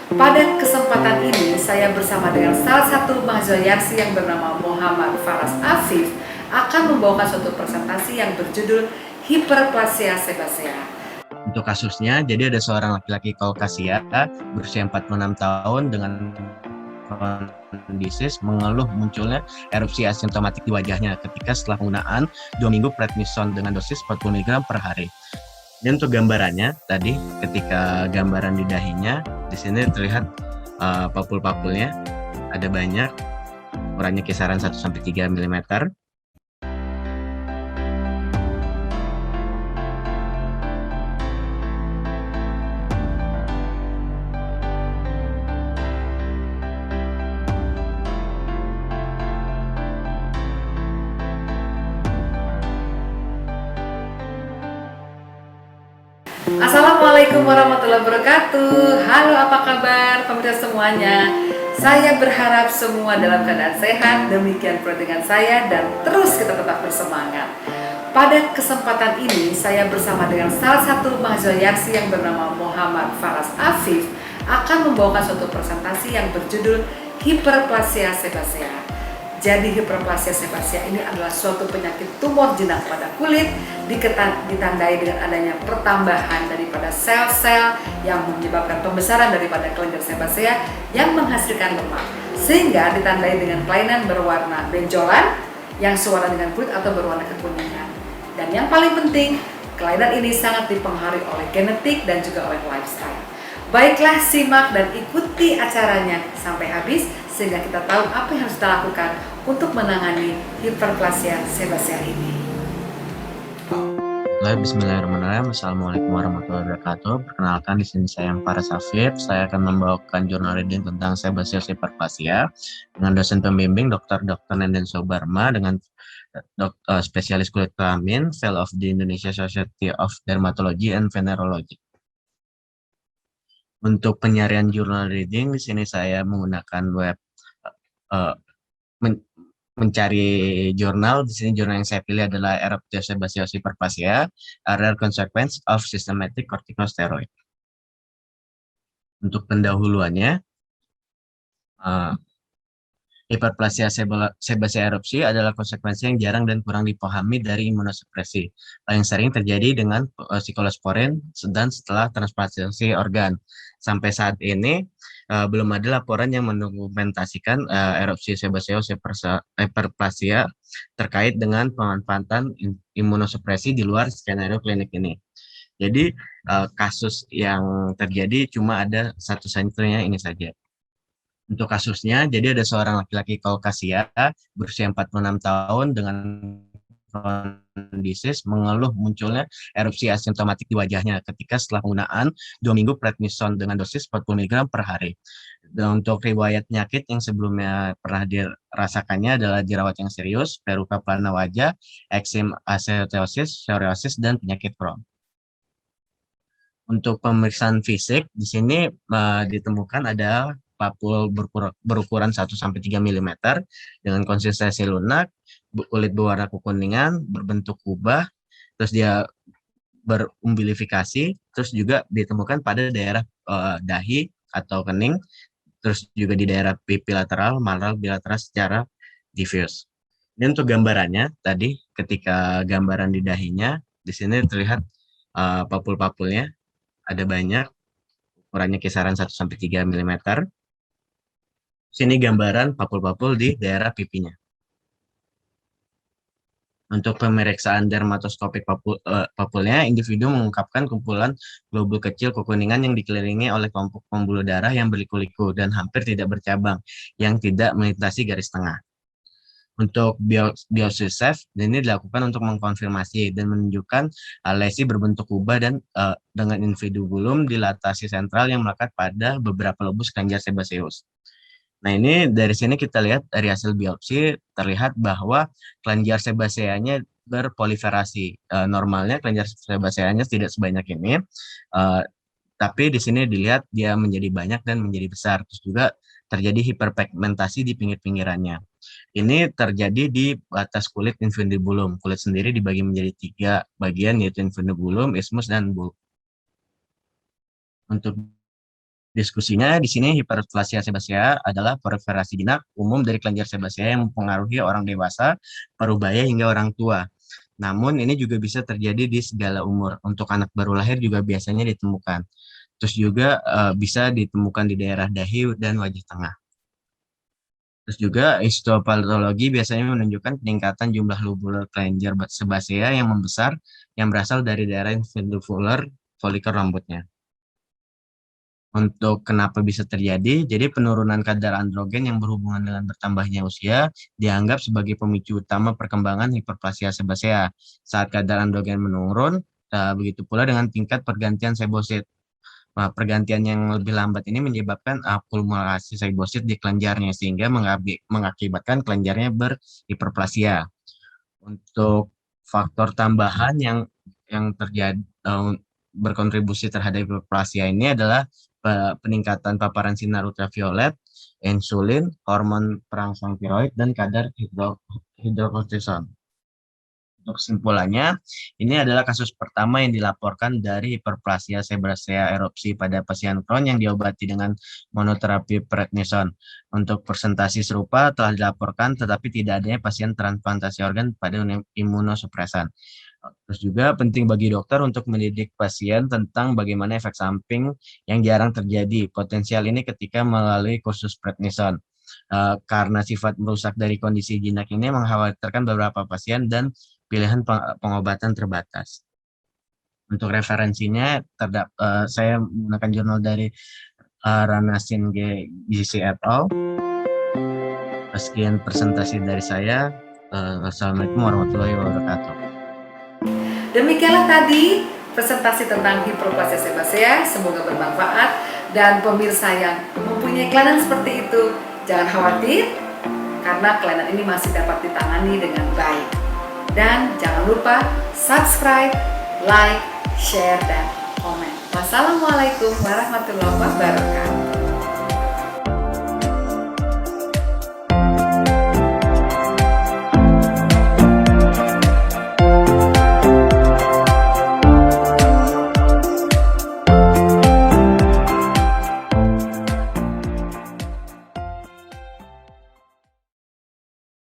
Pada kesempatan ini, saya bersama dengan salah satu mahasiswa Yarsi yang bernama Muhammad Faras Afif akan membawakan suatu presentasi yang berjudul Hiperplasia Sebasea. Untuk kasusnya, jadi ada seorang laki-laki Kaukasia berusia 46 tahun dengan kondisi mengeluh munculnya erupsi asimptomatik di wajahnya ketika setelah penggunaan 2 minggu prednison dengan dosis 40 mg per hari. Dan untuk gambarannya tadi ketika gambaran di dahinya, di sini terlihat papul-papulnya ada banyak, ukurannya kisaran 1-3 mm. Assalamualaikum warahmatullahi wabarakatuh. Halo, apa kabar pemirsa semuanya? Saya berharap semua dalam keadaan sehat. Demikian pula dengan saya, dan terus kita tetap bersemangat. Pada kesempatan ini, saya bersama dengan salah satu mahasiswa Yarsi yang bernama Muhammad Faras Afif akan membawakan suatu presentasi yang berjudul Hiperplasia Sebasea. Jadi hiperplasia sebasea ini adalah suatu penyakit tumor jinak pada kulit, ditandai dengan adanya pertambahan daripada sel-sel yang menyebabkan pembesaran daripada kelenjar sebasea yang menghasilkan lemak, sehingga ditandai dengan kelainan berwarna benjolan yang sewarna dengan kulit atau berwarna kekuningan. Dan yang paling penting, kelainan ini sangat dipengaruhi oleh genetik dan juga oleh lifestyle. Baiklah, simak dan ikuti acaranya sampai habis sehingga kita tahu apa yang harus kita lakukan untuk menangani hiperplasia sebasea ini. Bismillahirrahmanirrahim. Assalamualaikum warahmatullahi wabarakatuh. Perkenalkan, di sini saya Faras Afif. Saya akan membawakan jurnal reading tentang sebaceous hiperplasia dengan dosen pembimbing Dr. Nenden Sobarma dengan spesialis kulit kelamin, Fellow of the Indonesia Society of Dermatology and Venerology. Untuk penyarian jurnal reading, di sini saya menggunakan web mencari jurnal. Di sini jurnal yang saya pilih adalah Eruptio Sebaceous Hyperplasia, a rare consequence of systematic corticosteroid. Untuk pendahuluannya, hiperplasia sebasea erupsi adalah konsekuensi yang jarang dan kurang dipahami dari imunosupresi. Paling sering terjadi dengan siklosporin dan setelah transplantasi organ. Sampai saat ini belum ada laporan yang mendokumentasikan erupsi sebaceous hiperplasia terkait dengan pemanfaatan imunosupresi di luar skenario klinik ini. Jadi kasus yang terjadi cuma ada satu-satunya ini saja. Untuk kasusnya, jadi ada seorang laki-laki Kaukasia berusia 46 tahun dengan kondisi mengeluh munculnya erupsi asimptomatik di wajahnya ketika setelah penggunaan 2 minggu prednison dengan dosis 40 mg per hari. Dan untuk riwayat penyakit yang sebelumnya pernah dirasakannya adalah jerawat yang serius, peruka pelana wajah, eksim aseoteosis, psoriasis, dan penyakit Crohn. Untuk pemeriksaan fisik, di sini ditemukan ada papul berukuran 1-3 mm dengan konsistensi lunak, kulit berwarna kekuningan, berbentuk kubah, terus dia berumbilifikasi, terus juga ditemukan pada daerah dahi atau kening, terus juga di daerah pipi lateral, malar bilateral secara diffuse. Ini untuk gambarannya tadi ketika gambaran di dahinya, di sini terlihat papul-papulnya ada banyak, ukurannya kisaran 1-3 mm. Sini gambaran papul-papul di daerah pipinya. Untuk pemeriksaan dermatoskopik papulnya, individu mengungkapkan kumpulan globul kecil kekuningan yang dikelilingi oleh kelompok pembuluh darah yang berliku-liku dan hampir tidak bercabang, yang tidak melintasi garis tengah. Untuk biopsi SEF, ini dilakukan untuk mengkonfirmasi dan menunjukkan lesi berbentuk kubah dan dengan individuum dilatasi sentral yang melekat pada beberapa lobus kelenjar sebaceus. Nah, ini dari sini kita lihat dari hasil biopsi terlihat bahwa kelenjar sebaceanya berproliferasi. Normalnya kelenjar sebaceanya tidak sebanyak ini, tapi di sini dilihat dia menjadi banyak dan menjadi besar. Terus juga terjadi hiperpigmentasi di pinggir-pinggirannya. Ini terjadi di batas kulit infundibulum. Kulit sendiri dibagi menjadi 3 bagian, yaitu infundibulum, isthmus, dan bulb. Untuk Diskusinya di sini hiperplasia sebasea adalah proliferasi jinak umum dari kelenjar sebasea yang mempengaruhi orang dewasa, parubaya hingga orang tua. Namun ini juga bisa terjadi di segala umur. Untuk anak baru lahir juga biasanya ditemukan. Terus juga bisa ditemukan di daerah dahi dan wajah tengah. Terus juga histopatologi biasanya menunjukkan peningkatan jumlah lobular kelenjar sebasea yang membesar yang berasal dari daerah ventricular folikel rambutnya. Untuk kenapa bisa terjadi, jadi penurunan kadar androgen yang berhubungan dengan bertambahnya usia dianggap sebagai pemicu utama perkembangan hiperplasia sebasea. Saat kadar androgen menurun, begitu pula dengan tingkat pergantian sebosit. Nah, pergantian yang lebih lambat ini menyebabkan akumulasi sebosit di kelenjarnya sehingga mengakibatkan kelenjarnya berhiperplasia. Untuk faktor tambahan yang terjadi berkontribusi terhadap hiperplasia ini adalah peningkatan paparan sinar ultraviolet, insulin, hormon perangsang tiroid, dan kadar hidrokortison. Untuk kesimpulannya, ini adalah kasus pertama yang dilaporkan dari hiperplasia sebasea erupsi pada pasien Crohn yang diobati dengan monoterapi prednison. Untuk presentasi serupa telah dilaporkan, tetapi tidak adanya pasien transplantasi organ pada imunosupresan. Terus juga penting bagi dokter untuk mendidik pasien tentang bagaimana efek samping yang jarang terjadi. Potensial ini ketika melalui kursus prednison. Karena sifat merusak dari kondisi jinak ini mengkhawatirkan beberapa pasien dan pilihan pengobatan terbatas. Untuk referensinya, saya menggunakan jurnal dari Ranasin GC et al. Sekian presentasi dari saya. Assalamualaikum warahmatullahi wabarakatuh. Demikianlah tadi presentasi tentang hiperplasia sebasea. Semoga bermanfaat, dan pemirsa yang mempunyai kelainan seperti itu jangan khawatir, karena kelainan ini masih dapat ditangani dengan baik. Dan jangan lupa subscribe, like, share, dan komen. Wassalamualaikum warahmatullahi wabarakatuh.